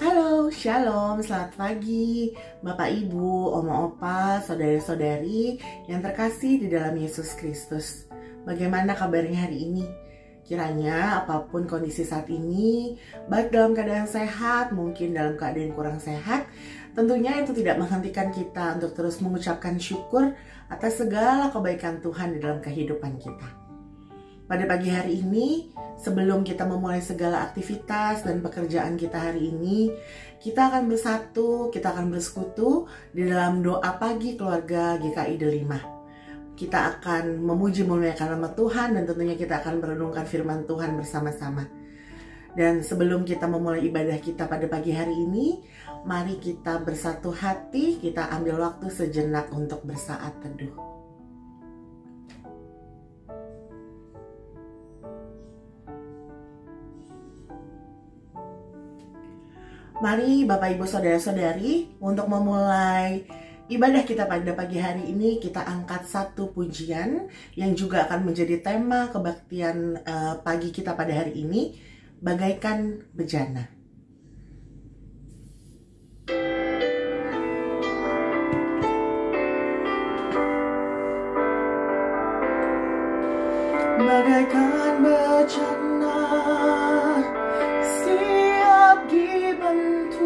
Halo, Shalom, selamat pagi Bapak Ibu, Oma Opa, Saudari-saudari yang terkasih di dalam Yesus Kristus. Bagaimana kabarnya hari ini? Kiranya apapun kondisi saat ini, baik dalam keadaan sehat, mungkin dalam keadaan kurang sehat, tentunya itu tidak menghentikan kita untuk terus mengucapkan syukur atas segala kebaikan Tuhan di dalam kehidupan kita. Pada pagi hari ini, sebelum kita memulai segala aktivitas dan pekerjaan kita hari ini, kita akan bersatu, kita akan bersekutu di dalam doa pagi keluarga GKI Delima. Kita akan memuji memuliakan nama Tuhan dan tentunya kita akan merenungkan firman Tuhan bersama-sama. Dan sebelum kita memulai ibadah kita pada pagi hari ini, mari kita bersatu hati, kita ambil waktu sejenak untuk bersaat teduh. Mari Bapak Ibu Saudara-saudari, untuk memulai ibadah kita pada pagi hari ini, kita angkat satu pujian yang juga akan menjadi tema kebaktian pagi kita pada hari ini, bagaikan bejana. Bagaikan bejana siap dibentuk,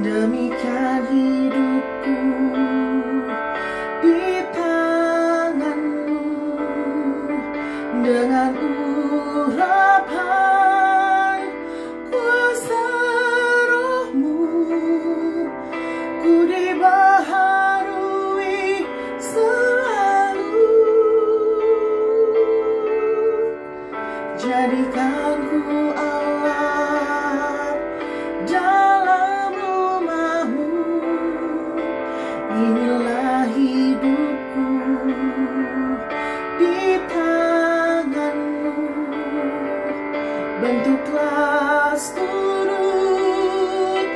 demikian hidupku di tanganmu. Dengan urapan kuasa rohmu, ku dibaharui selalu. Jadikan ku Allah dalam rumahmu, inilah hidupku di tanganmu. Bentuklah seturut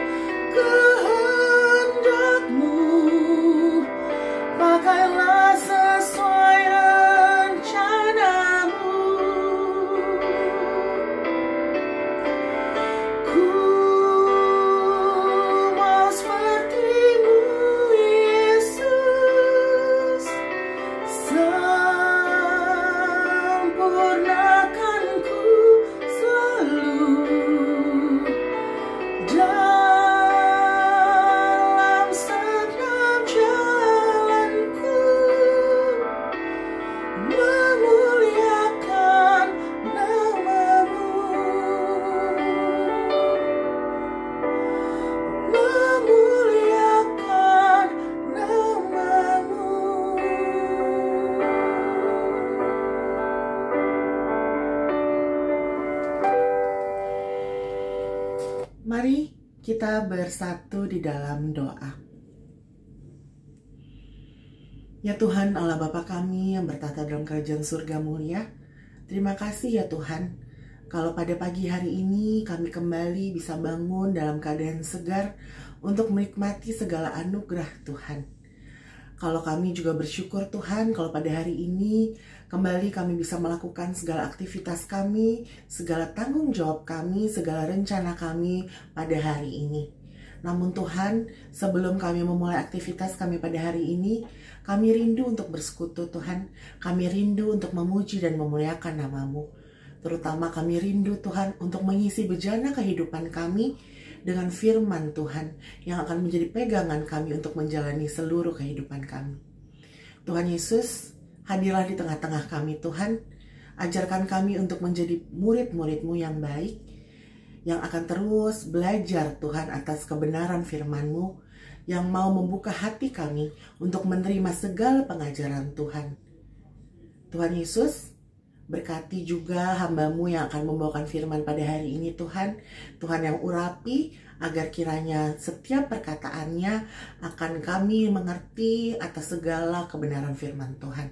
kehendakmu, pakailah sesuai rencanamu. Ku mau sepertimu, Yesus, sempurnakan ku selalu dalam segenap jalanku, memuliakan namamu, memuliakan namamu. Mari kita bersatu di dalam doa. Ya Tuhan Allah Bapa kami yang bertata dalam kerajaan surga mulia, terima kasih ya Tuhan, kalau pada pagi hari ini kami kembali bisa bangun dalam keadaan segar untuk menikmati segala anugerah Tuhan. Kalau kami juga bersyukur Tuhan, kalau pada hari ini kembali kami bisa melakukan segala aktivitas kami, segala tanggung jawab kami, segala rencana kami pada hari ini. Namun Tuhan, sebelum kami memulai aktivitas kami pada hari ini, kami rindu untuk bersekutu Tuhan. Kami rindu untuk memuji dan memuliakan namamu. Terutama kami rindu Tuhan untuk mengisi bejana kehidupan kami dengan firman Tuhan yang akan menjadi pegangan kami untuk menjalani seluruh kehidupan kami. Tuhan Yesus, hadirlah di tengah-tengah kami Tuhan. Ajarkan kami untuk menjadi murid-murid-Mu yang baik, yang akan terus belajar Tuhan atas kebenaran firman-Mu, yang mau membuka hati kami untuk menerima segala pengajaran Tuhan. Tuhan Yesus, berkati juga hamba-Mu yang akan membawakan firman pada hari ini Tuhan. Tuhan yang urapi agar kiranya setiap perkataannya akan kami mengerti atas segala kebenaran firman Tuhan.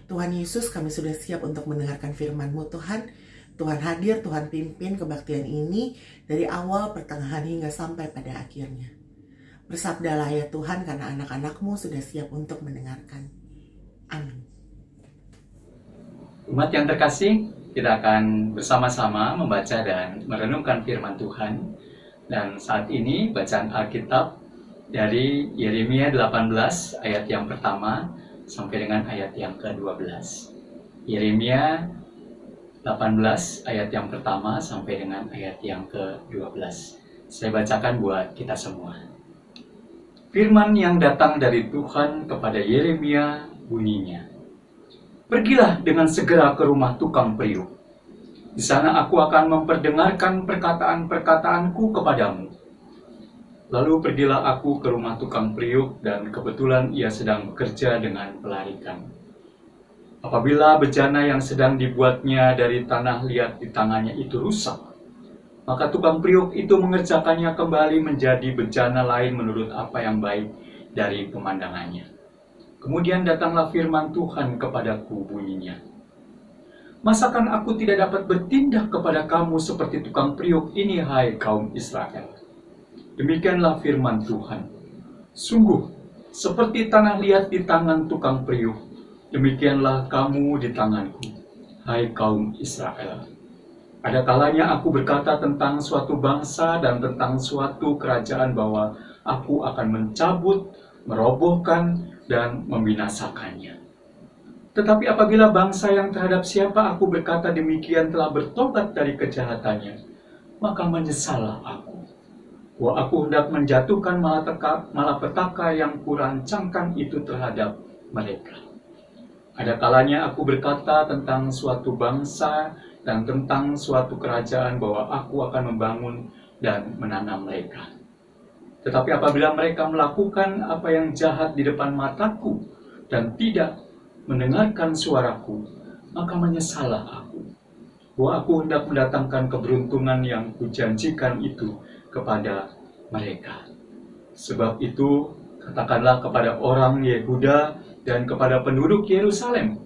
Tuhan Yesus, kami sudah siap untuk mendengarkan firman-Mu Tuhan. Tuhan hadir, Tuhan pimpin kebaktian ini dari awal, pertengahan hingga sampai pada akhirnya. Bersabdalah ya Tuhan, karena anak-anak-Mu sudah siap untuk mendengarkan. Amin. Umat yang terkasih, kita akan bersama-sama membaca dan merenungkan firman Tuhan. Dan saat ini bacaan Alkitab dari Yeremia 18 ayat yang pertama sampai dengan ayat yang ke-12. Yeremia 18 ayat yang pertama sampai dengan ayat yang ke-12. Saya bacakan buat kita semua. Firman yang datang dari Tuhan kepada Yeremia bunyinya, "Pergilah dengan segera ke rumah tukang periuk. Di sana aku akan memperdengarkan perkataan-perkataanku kepadamu." Lalu pergilah aku ke rumah tukang periuk, dan kebetulan ia sedang bekerja dengan pelarikan. Apabila bejana yang sedang dibuatnya dari tanah liat di tangannya itu rusak, maka tukang periuk itu mengerjakannya kembali menjadi bejana lain menurut apa yang baik dari pemandangannya. Kemudian datanglah firman Tuhan kepadaku bunyinya, "Masakan aku tidak dapat bertindak kepada kamu seperti tukang periuk ini, hai kaum Israel? Demikianlah firman Tuhan, sungguh seperti tanah liat di tangan tukang periuk, demikianlah kamu di tanganku, hai kaum Israel. Ada kalanya aku berkata tentang suatu bangsa dan tentang suatu kerajaan bahwa aku akan mencabut, merobohkan, dan membinasakannya. Tetapi apabila bangsa yang terhadap siapa aku berkata demikian telah bertobat dari kejahatannya, maka menyesallah aku. Bahwa aku hendak menjatuhkan malapetaka yang kurancangkan itu terhadap mereka. Ada kalanya aku berkata tentang suatu bangsa dan tentang suatu kerajaan bahwa aku akan membangun dan menanam mereka. Tetapi apabila mereka melakukan apa yang jahat di depan mataku dan tidak mendengarkan suaraku, maka menyesallah aku. Bahwa aku hendak mendatangkan keberuntungan yang kujanjikan itu kepada mereka. Sebab itu, katakanlah kepada orang Yehuda dan kepada penduduk Yerusalem,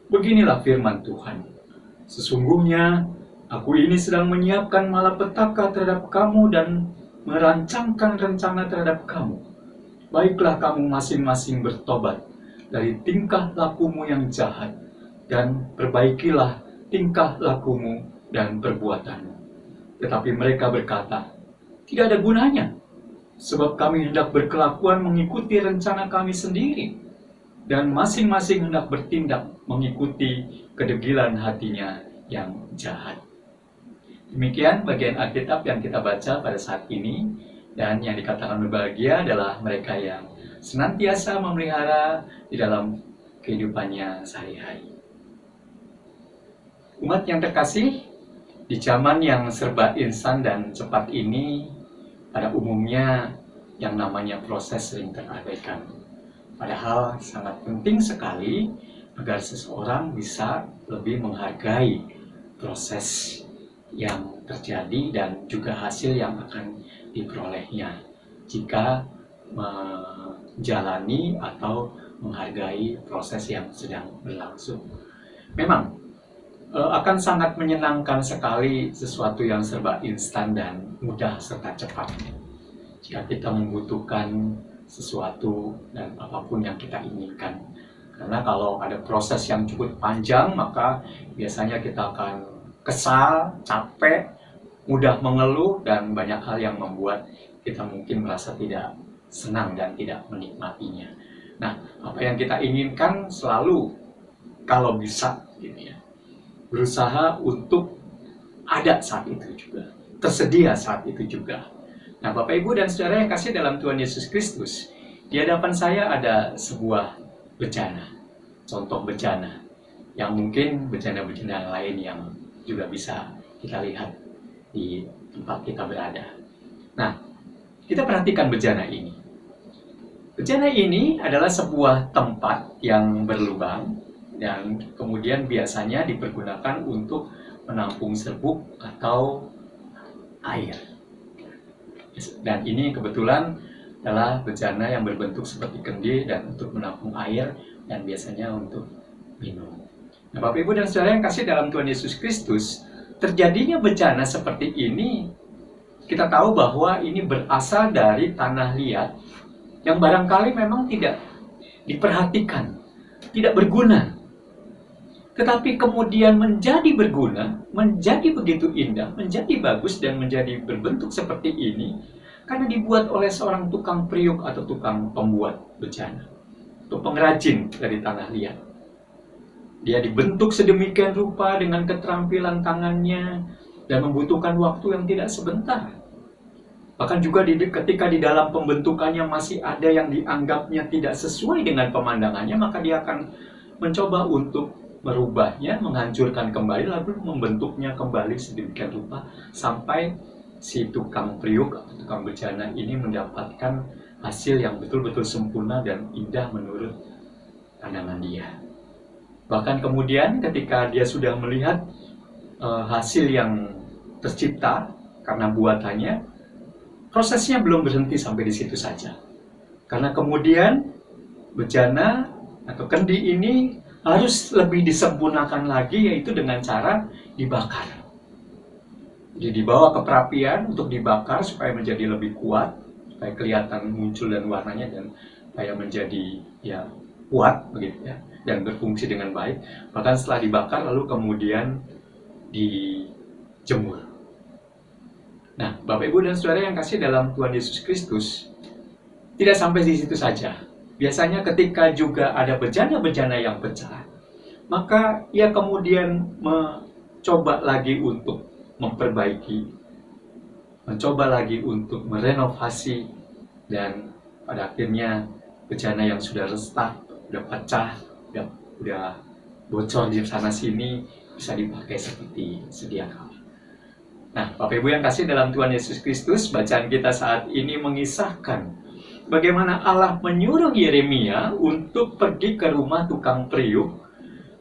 beginilah firman Tuhan. Sesungguhnya aku ini sedang menyiapkan malapetaka terhadap kamu dan merancangkan rencana terhadap kamu. Baiklah kamu masing-masing bertobat dari tingkah lakumu yang jahat, dan perbaikilah tingkah lakumu dan perbuatanmu." Tetapi mereka berkata, "Tidak ada gunanya, sebab kami hendak berkelakuan mengikuti rencana kami sendiri, dan masing-masing hendak bertindak mengikuti kedegilan hatinya yang jahat." Demikian bagian Alkitab yang kita baca pada saat ini, dan yang dikatakan berbahagia adalah mereka yang senantiasa memelihara di dalam kehidupannya sehari-hari. Umat yang terkasih, di zaman yang serba instan dan cepat ini, pada umumnya yang namanya proses sering terabaikan. Padahal sangat penting sekali agar seseorang bisa lebih menghargai proses yang terjadi dan juga hasil yang akan diperolehnya jika menjalani atau menghargai proses yang sedang berlangsung. Memang akan sangat menyenangkan sekali sesuatu yang serba instan dan mudah serta cepat. Jika kita membutuhkan sesuatu dan apapun yang kita inginkan. Karena kalau ada proses yang cukup panjang, maka biasanya kita akan kesal, capek, mudah mengeluh, dan banyak hal yang membuat kita mungkin merasa tidak senang dan tidak menikmatinya. Nah, apa yang kita inginkan selalu, kalau bisa, gitu ya, berusaha untuk ada saat itu juga, tersedia saat itu juga. Nah, Bapak Ibu dan Saudara yang kasih dalam Tuhan Yesus Kristus, di hadapan saya ada sebuah bejana, contoh bejana, yang mungkin bejana-bejana lain yang juga bisa kita lihat di tempat kita berada. Nah, kita perhatikan bejana ini. Bejana ini adalah sebuah tempat yang berlubang dan kemudian biasanya dipergunakan untuk menampung serbuk atau air. Dan ini kebetulan adalah bejana yang berbentuk seperti kendi dan untuk menampung air dan biasanya untuk minum. Nah, Bapak Ibu dan Saudara yang kasih dalam Tuhan Yesus Kristus, terjadinya bencana seperti ini, kita tahu bahwa ini berasal dari tanah liat yang barangkali memang tidak diperhatikan, tidak berguna. tetapi kemudian menjadi berguna, menjadi begitu indah, menjadi bagus, dan menjadi berbentuk seperti ini, karena dibuat oleh seorang tukang priuk atau tukang pembuat bejana, atau pengrajin dari tanah liat. Dia dibentuk sedemikian rupa dengan keterampilan tangannya, dan membutuhkan waktu yang tidak sebentar. Bahkan juga ketika di dalam pembentukannya masih ada yang dianggapnya tidak sesuai dengan pemandangannya, maka dia akan mencoba untuk merubahnya, menghancurkan kembali, lalu membentuknya kembali sedemikian rupa sampai si tukang priuk atau tukang bejana ini mendapatkan hasil yang betul-betul sempurna dan indah menurut pandangan dia. Bahkan kemudian ketika dia sudah melihat hasil yang tercipta karena buatannya, prosesnya belum berhenti sampai di situ saja. Karena kemudian bejana atau kendi ini harus lebih disempurnakan lagi, yaitu dengan cara dibakar. Jadi dibawa ke perapian untuk dibakar supaya menjadi lebih kuat, supaya kelihatan muncul dan warnanya, dan supaya menjadi kuat begitu ya, dan berfungsi dengan baik. Bahkan setelah dibakar lalu kemudian dijemur. Nah, Bapak Ibu dan Saudara yang kasih dalam Tuhan Yesus Kristus, tidak sampai di situ saja. Biasanya ketika juga ada bejana-bejana yang pecah, maka ia kemudian mencoba lagi untuk memperbaiki, mencoba lagi untuk merenovasi, dan pada akhirnya bejana yang sudah retak, sudah pecah, sudah bocor di sana sini bisa dipakai seperti sedia kala. Nah, Bapak Ibu yang kasih dalam Tuhan Yesus Kristus, bacaan kita saat ini mengisahkan bagaimana Allah menyuruh Yeremia untuk pergi ke rumah tukang priuk,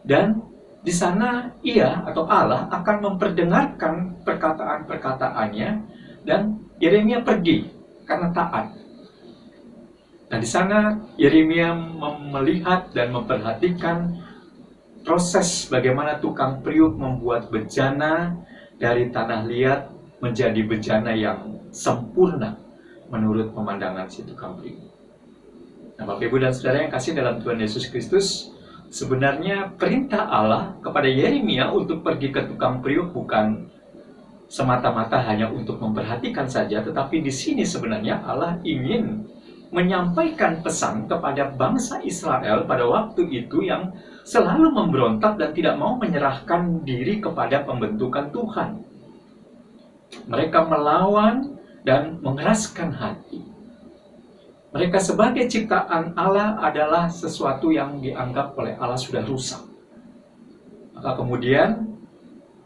dan di sana ia atau Allah akan memperdengarkan perkataan-perkataannya, dan Yeremia pergi karena taat. Nah, di sana Yeremia melihat dan memperhatikan proses bagaimana tukang priuk membuat bejana dari tanah liat menjadi bejana yang sempurna menurut pemandangan si tukang priuk. Nah, Bapak Ibu dan Saudara yang kasih dalam Tuhan Yesus Kristus, sebenarnya perintah Allah kepada Yeremia untuk pergi ke tukang priuk bukan semata-mata hanya untuk memperhatikan saja, tetapi di sini sebenarnya Allah ingin menyampaikan pesan kepada bangsa Israel pada waktu itu yang selalu memberontak dan tidak mau menyerahkan diri kepada pembentukan Tuhan. Mereka melawan dan mengeraskan hati. Mereka sebagai ciptaan Allah adalah sesuatu yang dianggap oleh Allah sudah rusak. Maka kemudian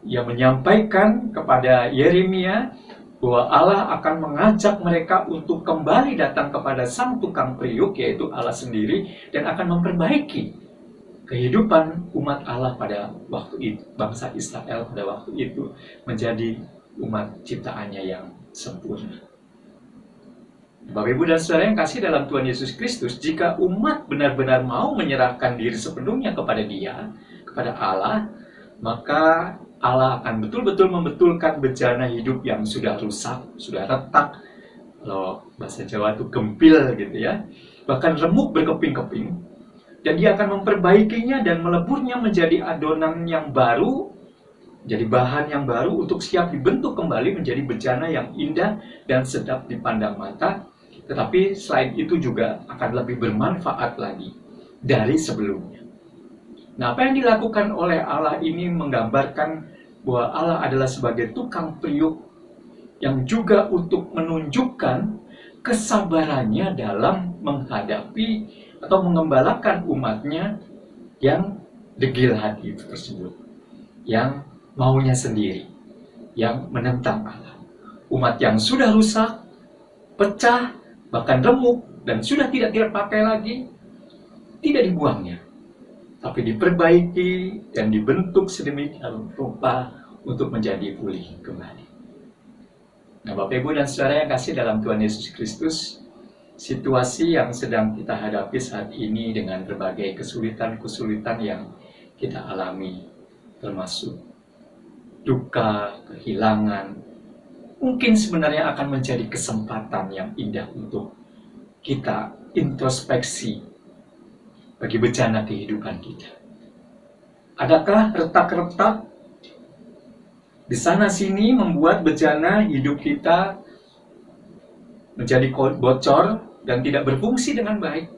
ia menyampaikan kepada Yeremia bahwa Allah akan mengajak mereka untuk kembali datang kepada sang tukang priuk, yaitu Allah sendiri, dan akan memperbaiki kehidupan umat Allah pada waktu itu, bangsa Israel pada waktu itu menjadi umat ciptaannya yang sempurna. Bapak Ibu dan Saudara yang kasih dalam Tuhan Yesus Kristus, jika umat benar-benar mau menyerahkan diri sepenuhnya kepada Dia, kepada Allah, maka Allah akan betul-betul membetulkan bejana hidup yang sudah rusak, sudah retak. Kalau bahasa Jawa itu gempil gitu ya, bahkan remuk berkeping-keping, dan Dia akan memperbaikinya dan meleburnya menjadi adonan yang baru, jadi bahan yang baru untuk siap dibentuk kembali menjadi bejana yang indah dan sedap dipandang mata, tetapi selain itu juga akan lebih bermanfaat lagi dari sebelumnya. Nah, apa yang dilakukan oleh Allah ini menggambarkan bahwa Allah adalah sebagai tukang priuk yang juga untuk menunjukkan kesabarannya dalam menghadapi atau mengembalakan umatnya yang degil hati tersebut, yang maunya sendiri, yang menentang Allah. Umat yang sudah rusak, pecah, bahkan remuk, dan sudah tidak terpakai lagi, tidak dibuangnya, tapi diperbaiki dan dibentuk sedemikian rupa untuk menjadi pulih kembali. Nah, Bapak Ibu dan Saudara yang kasih dalam Tuhan Yesus Kristus, situasi yang sedang kita hadapi saat ini dengan berbagai kesulitan-kesulitan yang kita alami, termasuk duka, kehilangan, mungkin sebenarnya akan menjadi kesempatan yang indah untuk kita introspeksi bagi bencana kehidupan kita. Adakah retak-retak di sana sini membuat bejana hidup kita menjadi bocor dan tidak berfungsi dengan baik?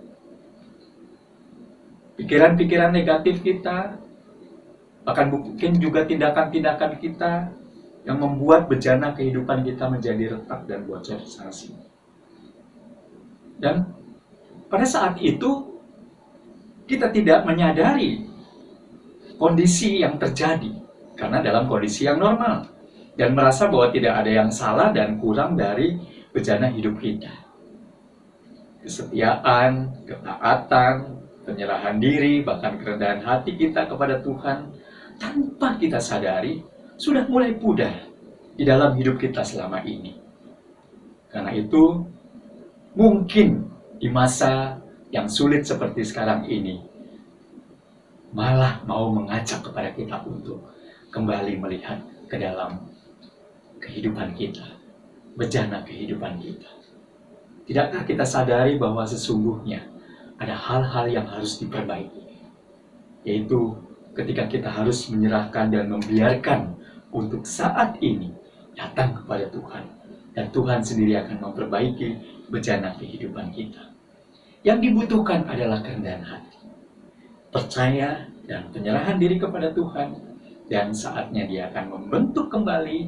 Pikiran-pikiran negatif kita, bahkan mungkin juga tindakan-tindakan kita yang membuat bejana kehidupan kita menjadi retak dan bocor di sana sini. Dan pada saat itu kita tidak menyadari kondisi yang terjadi karena dalam kondisi yang normal dan merasa bahwa tidak ada yang salah dan kurang dari bejana hidup kita. Kesetiaan, ketaatan, penyerahan diri, bahkan kerendahan hati kita kepada Tuhan tanpa kita sadari sudah mulai pudar di dalam hidup kita selama ini. Karena itu mungkin di masa yang sulit seperti sekarang ini malah mau mengajak kepada kita untuk kembali melihat ke dalam kehidupan kita, bejana kehidupan kita. Tidakkah kita sadari bahwa sesungguhnya ada hal-hal yang harus diperbaiki, yaitu ketika kita harus menyerahkan dan membiarkan untuk saat ini datang kepada Tuhan, dan Tuhan sendiri akan memperbaiki bejana kehidupan kita. Yang dibutuhkan adalah kerendahan hati, percaya dan penyerahan diri kepada Tuhan, dan saatnya Dia akan membentuk kembali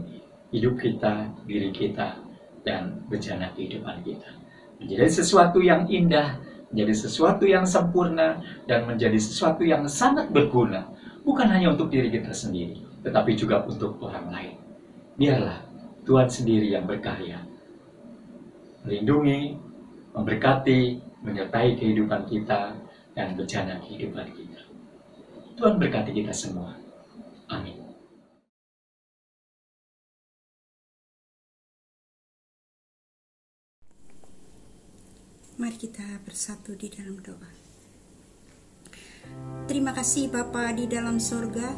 hidup kita, diri kita, dan bejana kehidupan kita menjadi sesuatu yang indah, menjadi sesuatu yang sempurna, dan menjadi sesuatu yang sangat berguna, bukan hanya untuk diri kita sendiri, tetapi juga untuk orang lain. Biarlah Tuhan sendiri yang berkarya, melindungi, memberkati, menyertai kehidupan kita dan bejana kehidupan kita. Tuhan berkati kita semua. Amin. Mari kita bersatu di dalam doa. Terima kasih Bapa di dalam sorga.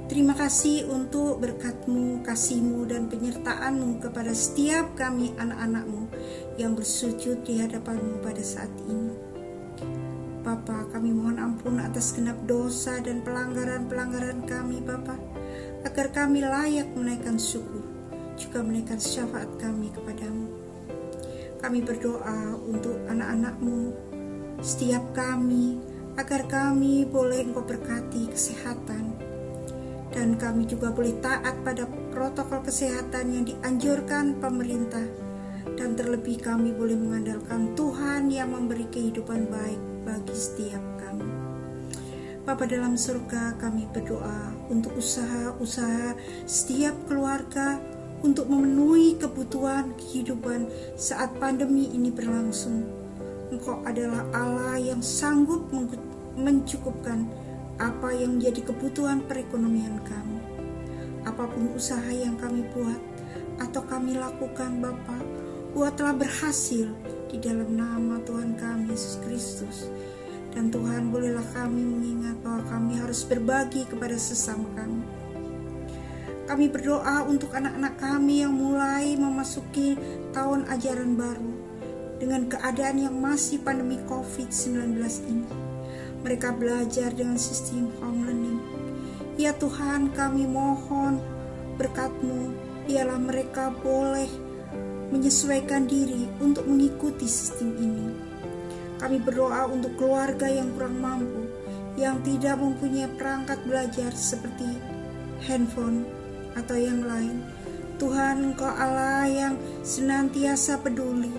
Terima kasih untuk berkat-Mu, kasih-Mu, dan penyertaan-Mu kepada setiap kami anak-anak-Mu yang bersujud di hadapan-Mu pada saat ini. Bapa, kami mohon ampun atas genap dosa dan pelanggaran-pelanggaran kami, Bapa, agar kami layak menaikkan syukur, juga menaikkan syafaat kami kepadamu. Kami berdoa untuk anak-anak-Mu, setiap kami, agar kami boleh Engkau berkati kesehatan, dan kami juga boleh taat pada protokol kesehatan yang dianjurkan pemerintah, dan terlebih kami boleh mengandalkan Tuhan yang memberi kehidupan baik bagi setiap kami. Bapa dalam surga, kami berdoa untuk usaha-usaha setiap keluarga untuk memenuhi kebutuhan kehidupan saat pandemi ini berlangsung. Engkau adalah Allah yang sanggup mencukupkan apa yang menjadi kebutuhan perekonomian kami. Apapun usaha yang kami buat atau kami lakukan, Bapa, buatlah berhasil di dalam nama Tuhan kami Yesus Kristus. Dan Tuhan, bolehlah kami mengingat bahwa kami harus berbagi kepada sesama kami. Kami berdoa untuk anak-anak kami yang mulai memasuki tahun ajaran baru dengan keadaan yang masih pandemi COVID-19 ini. Mereka belajar dengan sistem home learning. Ya Tuhan, kami mohon berkat-Mu, biarlah mereka boleh menyesuaikan diri untuk mengikuti sistem ini. Kami berdoa untuk keluarga yang kurang mampu, yang tidak mempunyai perangkat belajar seperti handphone atau yang lain. Tuhan, Engkau Allah yang senantiasa peduli.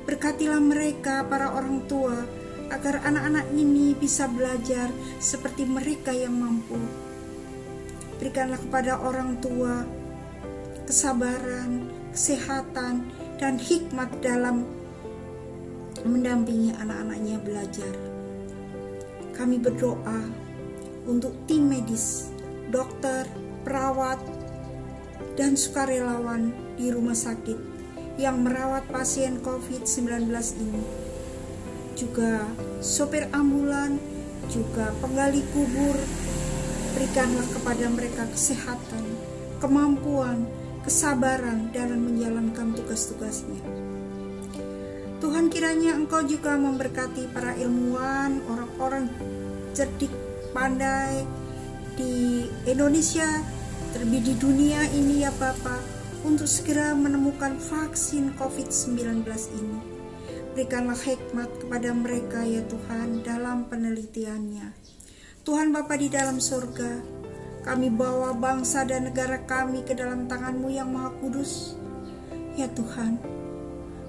Berkatilah mereka, para orang tua, agar anak-anak ini bisa belajar seperti mereka yang mampu. Berikanlah kepada orang tua kesabaran, kesehatan, dan hikmat dalam mendampingi anak-anaknya belajar. Kami berdoa untuk tim medis, dokter, perawat, dan sukarelawan di rumah sakit yang merawat pasien COVID-19 ini. Juga sopir ambulan, juga penggali kubur. Berikanlah kepada mereka kesehatan, kemampuan, kesabaran dalam menjalankan tugas-tugasnya. Tuhan, kiranya Engkau juga memberkati para ilmuwan, orang-orang cerdik, pandai, di Indonesia, terlebih di dunia ini ya Bapa, untuk segera menemukan vaksin COVID-19 ini. Berikanlah hikmat kepada mereka ya Tuhan dalam penelitiannya. Tuhan Bapa di dalam surga, kami bawa bangsa dan negara kami ke dalam tangan-Mu yang Maha Kudus. Ya Tuhan,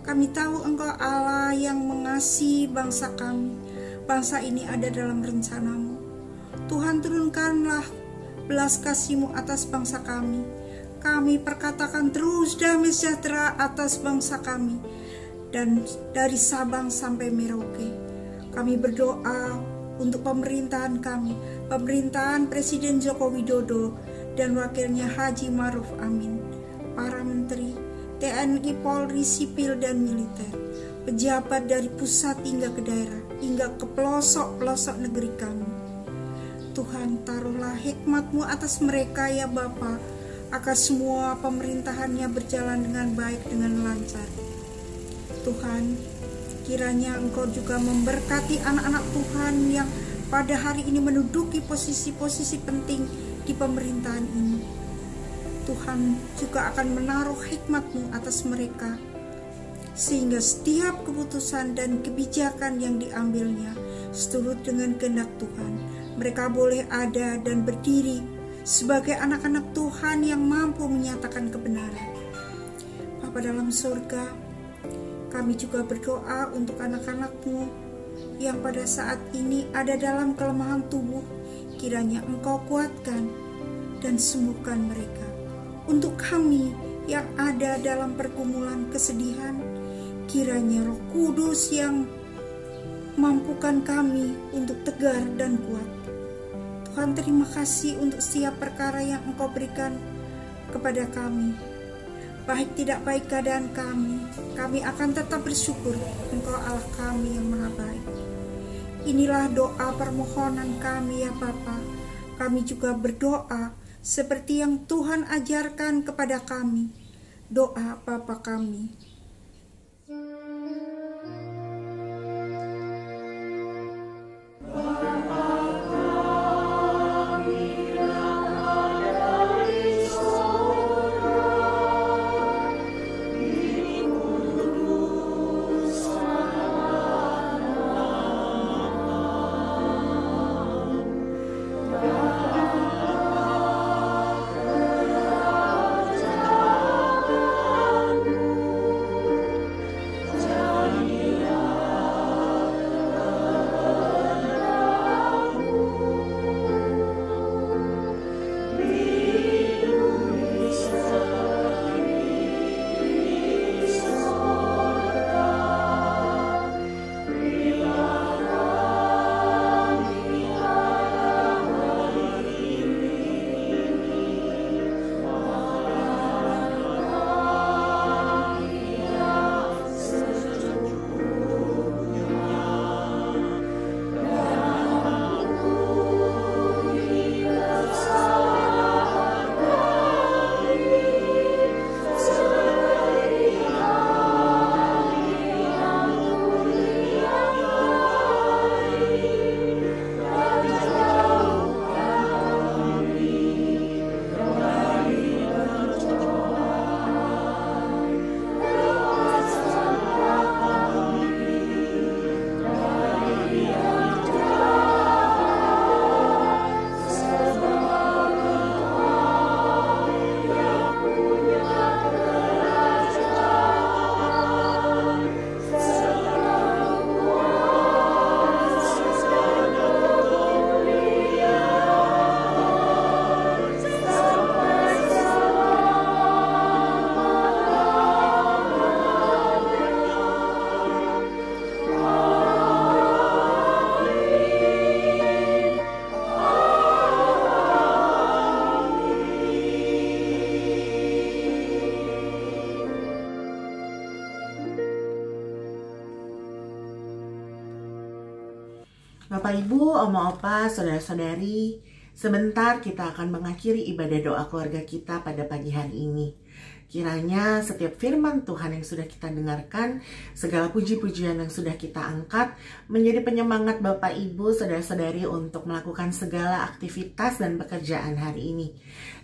kami tahu Engkau Allah yang mengasihi bangsa kami. Bangsa ini ada dalam rencana-Mu. Tuhan, turunkanlah belas kasih-Mu atas bangsa kami. Kami perkatakan terus damai sejahtera atas bangsa kami. Dan dari Sabang sampai Merauke, kami berdoa untuk pemerintahan kami, pemerintahan Presiden Joko Widodo dan wakilnya Haji Ma'ruf Amin, para menteri, TNI, Polri, sipil dan militer, pejabat dari pusat hingga ke daerah, hingga ke pelosok-pelosok negeri kami. Tuhan, taruhlah hikmat-Mu atas mereka ya Bapa, agar semua pemerintahannya berjalan dengan baik, dengan lancar. Tuhan, kiranya Engkau juga memberkati anak-anak Tuhan yang pada hari ini menduduki posisi-posisi penting di pemerintahan ini. Tuhan juga akan menaruh hikmat-Mu atas mereka, sehingga setiap keputusan dan kebijakan yang diambilnya seturut dengan kehendak Tuhan. Mereka boleh ada dan berdiri sebagai anak-anak Tuhan yang mampu menyatakan kebenaran. Bapa dalam surga, kami juga berdoa untuk anak-anak-Mu yang pada saat ini ada dalam kelemahan tubuh. Kiranya Engkau kuatkan dan sembuhkan mereka. Untuk kami yang ada dalam pergumulan kesedihan, kiranya Roh Kudus yang mampukan kami untuk tegar dan kuat. Tuhan, terima kasih untuk setiap perkara yang Engkau berikan kepada kami. Baik tidak baik keadaan kami akan tetap bersyukur. Engkau Allah kami yang maha baik. Inilah doa permohonan kami ya Bapa. Kami juga berdoa seperti yang Tuhan ajarkan kepada kami. Doa Bapa kami. Bapak, Ibu, Oma, Opa, Saudara-saudari, sebentar kita akan mengakhiri ibadah doa keluarga kita pada pagi hari ini. Kiranya setiap firman Tuhan yang sudah kita dengarkan, segala puji-pujian yang sudah kita angkat, menjadi penyemangat Bapak Ibu, saudara-saudari untuk melakukan segala aktivitas dan pekerjaan hari ini.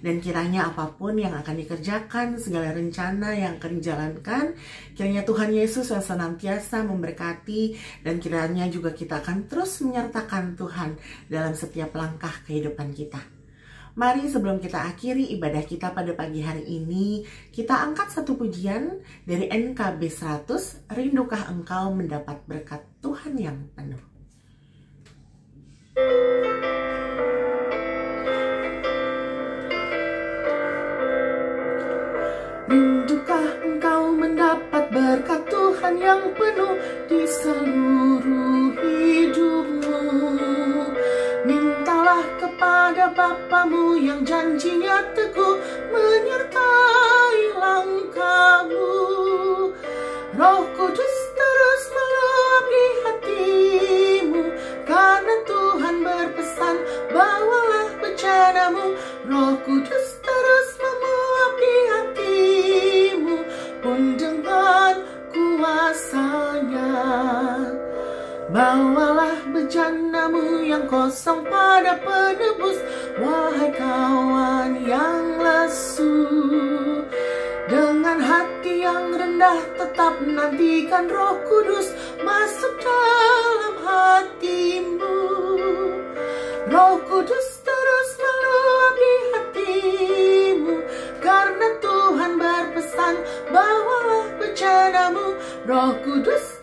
Dan kiranya apapun yang akan dikerjakan, segala rencana yang akan dijalankan, kiranya Tuhan Yesus yang senantiasa memberkati, dan kiranya juga kita akan terus menyertakan Tuhan dalam setiap langkah kehidupan kita. Mari sebelum kita akhiri ibadah kita pada pagi hari ini, kita angkat satu pujian dari NKB 100, Rindukah Engkau Mendapat Berkat Tuhan yang Penuh. Rindukah engkau mendapat berkat Tuhan yang penuh di seluruh hidupmu? Mintalah kepada Bapamu yang janjinya teguh menyertai langkahmu. Roh Kudus terus meluap di hatimu, karena Tuhan berpesan, bawalah bejanamu. Roh Kudus terus meluap di hatimu, pun dengan kuasanya. Bawalah bejanamu yang kosong pada penebus, wahai kawan yang lesu. Dengan hati yang rendah tetap nantikan Roh Kudus masuk dalam hatimu. Roh Kudus terus meluap di hatimu, karena Tuhan berpesan, bawalah bejanamu. Roh Kudus